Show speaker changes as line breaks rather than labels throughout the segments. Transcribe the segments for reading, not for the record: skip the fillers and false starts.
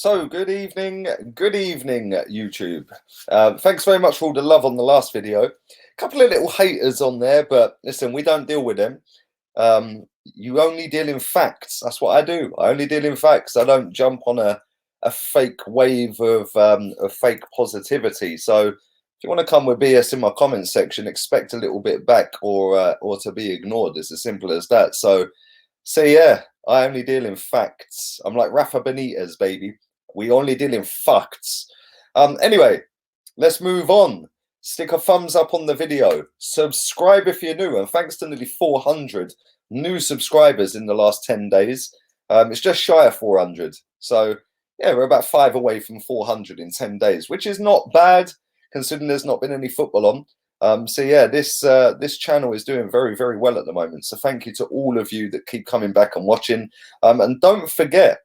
So, good evening, YouTube. Thanks very much for all the love on the last video. A couple of little haters on there, but listen, we don't deal with them. You only deal in facts. That's what I do. I only deal in facts. I don't jump on a fake wave of fake positivity. So, if you want to come with BS in my comments section, expect a little bit back or to be ignored. It's as simple as that. So yeah, I only deal in facts. I'm like Rafa Benitez, baby. We only deal in facts. Anyway, let's move on. Stick a thumbs up on the video. Subscribe if you're new. And thanks to nearly 400 new subscribers in the last 10 days. It's just shy of 400. So yeah, we're about 5 away from 400 in 10 days, which is not bad considering there's not been any football on. So yeah, this channel is doing very, very well at the moment. So thank you to all of you that keep coming back and watching. And don't forget,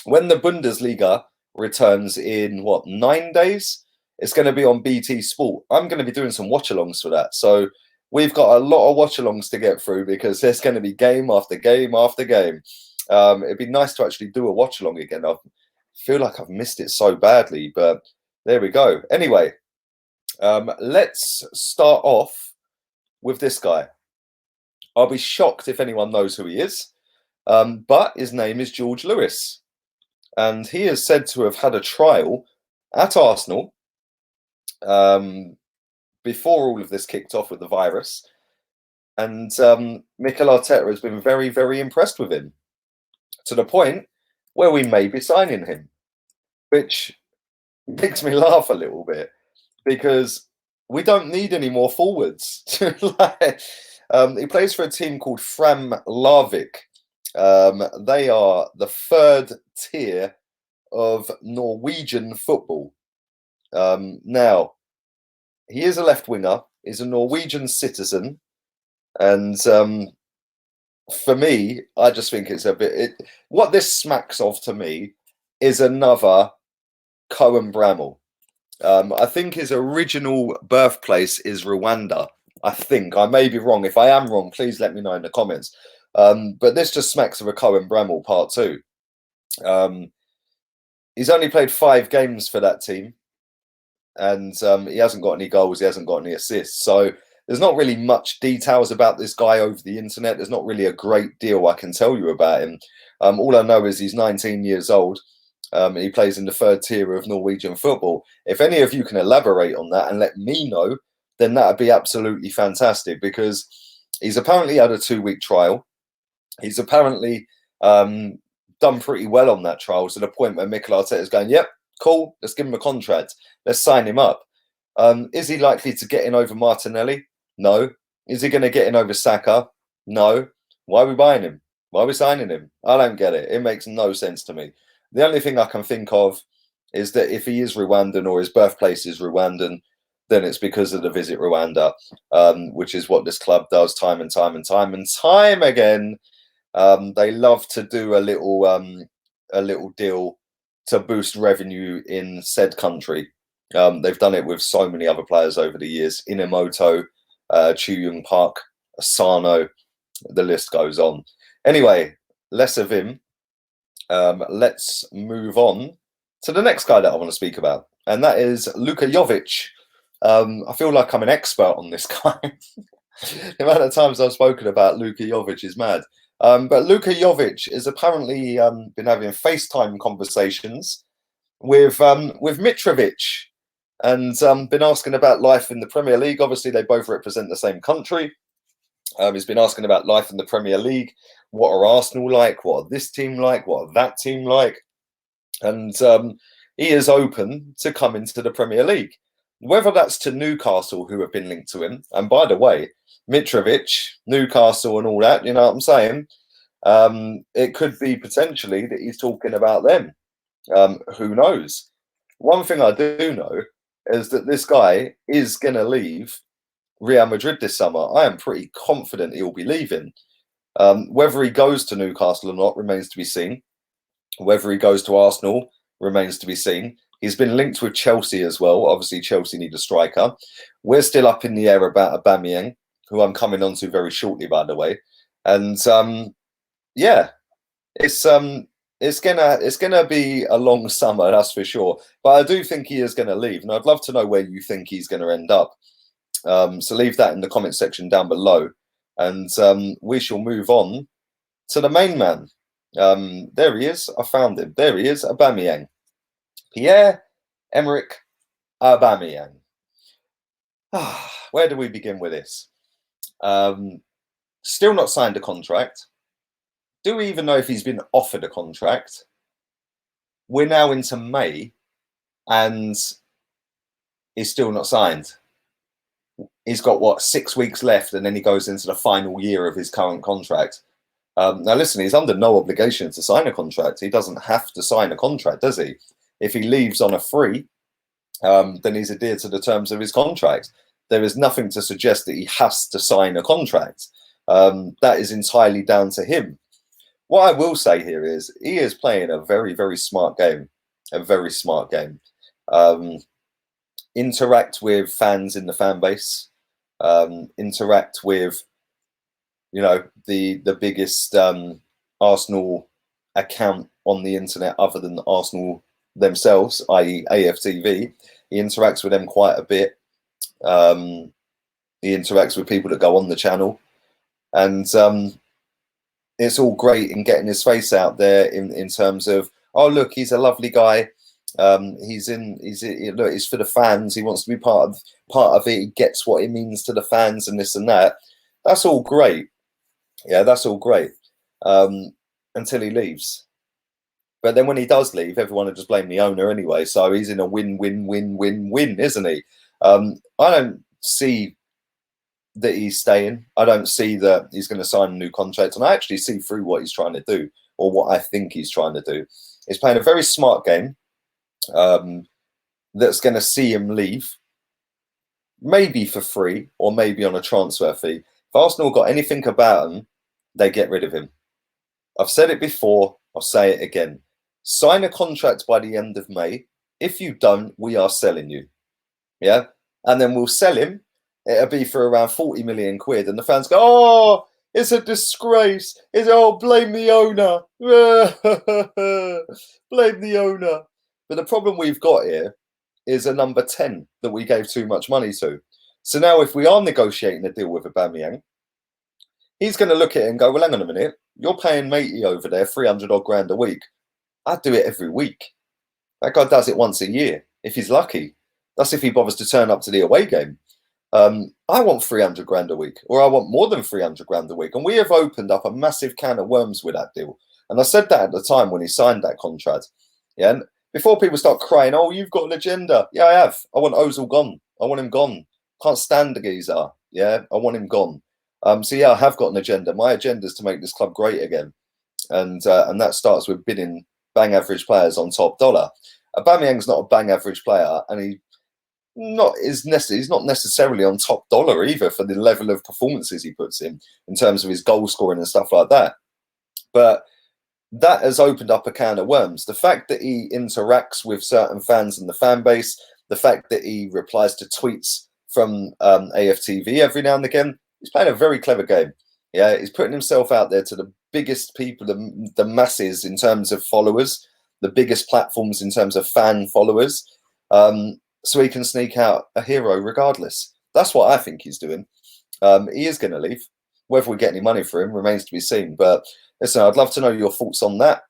when the Bundesliga returns in, 9 days? It's going to be on BT Sport. I'm going to be doing some watch-alongs for that. So we've got a lot of watch-alongs to get through because there's going to be game after game after game. It'd be nice to actually do a watch-along again. I feel like I've missed it so badly, but there we go. Anyway, let's start off with this guy. I'll be shocked if anyone knows who he is, but his name is George Lewis. And he is said to have had a trial at Arsenal before all of this kicked off with the virus. And Mikel Arteta has been very, very impressed with him to the point where we may be signing him, which makes me laugh a little bit because we don't need any more forwards. He plays for a team called Fram Larvik. They are the 3rd tier of Norwegian football. Now, he is a left winger. He's a Norwegian citizen. And for me, I just think it's a bit... what this smacks of to me is another Cohen Bramall. I think his original birthplace is Rwanda. I think. I may be wrong. If I am wrong, please let me know in the comments. But this just smacks of a Cohen Bramall part 2. He's only played 5 games for that team. And he hasn't got any goals. He hasn't got any assists. So there's not really much details about this guy over the internet. There's not really a great deal I can tell you about him. All I know is he's 19 years old. And he plays in the 3rd tier of Norwegian football. If any of you can elaborate on that and let me know, then that would be absolutely fantastic because he's apparently had a 2-week trial. He's apparently done pretty well on that trial to the point where Mikel Arteta is going, yep, cool, let's give him a contract. Let's sign him up. Is he likely to get in over Martinelli? No. Is he going to get in over Saka? No. Why are we buying him? Why are we signing him? I don't get it. It makes no sense to me. The only thing I can think of is that if he is Rwandan or his birthplace is Rwandan, then it's because of the Visit Rwanda, which is what this club does time and time and time and time again. They love to do a little deal to boost revenue in said country. They've done it with so many other players over the years. Inamoto, Chu Young Park, Asano, the list goes on. Anyway, less of him. Let's move on to the next guy that I want to speak about, and that is Luka Jovic. I feel like I'm an expert on this guy. The amount of times I've spoken about Luka Jovic is mad. But Luka Jovic has apparently been having FaceTime conversations with Mitrovic and been asking about life in the Premier League. Obviously, they both represent the same country. He's been asking about life in the Premier League. What are Arsenal like? What are this team like? What are that team like? And he is open to come into the Premier League. Whether that's to Newcastle, who have been linked to him. And by the way, Mitrovic, Newcastle and all that, you know what I'm saying? It could be potentially that he's talking about them. Who knows? One thing I do know is that this guy is going to leave Real Madrid this summer. I am pretty confident he'll be leaving. Whether he goes to Newcastle or not remains to be seen. Whether he goes to Arsenal remains to be seen. He's been linked with Chelsea as well. Obviously, Chelsea need a striker. We're still up in the air about Aubameyang, who I'm coming on to very shortly, by the way. And yeah, it's it's gonna be a long summer, that's for sure. But I do think he is gonna leave, and I'd love to know where you think he's gonna end up. So leave that in the comment section down below, and we shall move on to the main man. There he is. I found him. There he is. Aubameyang, Pierre-Emerick Aubameyang. Where do we begin with this? Still not signed a contract. Do we even know if he's been offered a contract? We're now into May, and he's still not signed. He's got, what, 6 weeks left, and then he goes into the final year of his current contract. Now, listen, he's under no obligation to sign a contract. He doesn't have to sign a contract, does he? If he leaves on a free, then he's adhered to the terms of his contract. There is nothing to suggest that he has to sign a contract. That is entirely down to him. What I will say here is he is playing a very, very smart game. A very smart game. Interact with fans in the fan base. Interact with, you know, the biggest Arsenal account on the internet other than Arsenal themselves, i.e. AFTV. He interacts with them quite a bit. He interacts with people that go on the channel, and it's all great in getting his face out there in terms of, oh look, he's a lovely guy. Look, he's for the fans. He wants to be part of it. He gets what it means to the fans and this and that. That's all great. Yeah, that's all great until he leaves. But then when he does leave, everyone will just blame the owner anyway. So he's in a win-win-win-win-win, isn't he? I don't see that he's staying. I don't see that he's going to sign a new contract. And I actually see through what he's trying to do, or what I think he's trying to do. He's playing a very smart game that's going to see him leave, maybe for free or maybe on a transfer fee. If Arsenal got anything about him, they get rid of him. I've said it before, I'll say it again. Sign a contract by the end of May. If you don't, we are selling you. Yeah? And then we'll sell him. It'll be for around 40 million quid. And the fans go, oh, it's a disgrace. Blame the owner. Blame the owner. But the problem we've got here is a number 10 that we gave too much money to. So now if we are negotiating a deal with Aubameyang, he's going to look at it and go, well, hang on a minute. You're paying matey over there 300 odd grand a week. I'd do it every week. That guy does it once a year, if he's lucky. That's if he bothers to turn up to the away game. I want 300 grand a week, or I want more than 300 grand a week. And we have opened up a massive can of worms with that deal. And I said that at the time when he signed that contract. Yeah. And before people start crying, oh, you've got an agenda. Yeah, I have. I want Ozil gone. I want him gone. Can't stand the geezer. Yeah, I want him gone. So yeah, I have got an agenda. My agenda is to make this club great again. And that starts with bidding bang average players on top dollar. Aubameyang's not a bang average player, and he's not necessarily on top dollar either for the level of performances he puts in terms of his goal scoring and stuff like that. But that has opened up a can of worms. The fact that he interacts with certain fans in the fan base, the fact that he replies to tweets from AFTV every now and again, he's playing a very clever game. Yeah, he's putting himself out there to the biggest people, the masses in terms of followers, the biggest platforms in terms of fan followers, so he can sneak out a hero regardless. That's what I think he's doing. He is going to leave. Whether we get any money for him remains to be seen. But listen, I'd love to know your thoughts on that.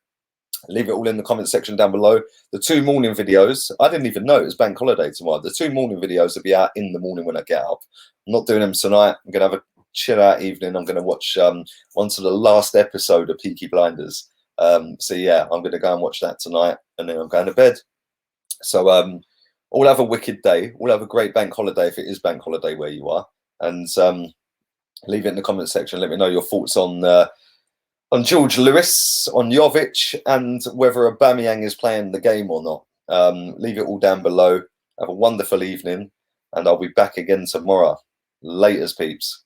Leave it all in the comment section down below. The 2 morning videos, I didn't even know it was bank holiday tomorrow. The 2 morning videos will be out in the morning when I get up. I'm not doing them tonight. I'm going to have a chill out evening. I'm going to watch one to the last episode of Peaky Blinders. So yeah, I'm going to go and watch that tonight, and then I'm going to bed. So all have a wicked day. All have a great bank holiday if it is bank holiday where you are. And leave it in the comment section. Let me know your thoughts on George Lewis, on Jovic, and whether Aubameyang is playing the game or not. Leave it all down below. Have a wonderful evening, and I'll be back again tomorrow. Laters, peeps.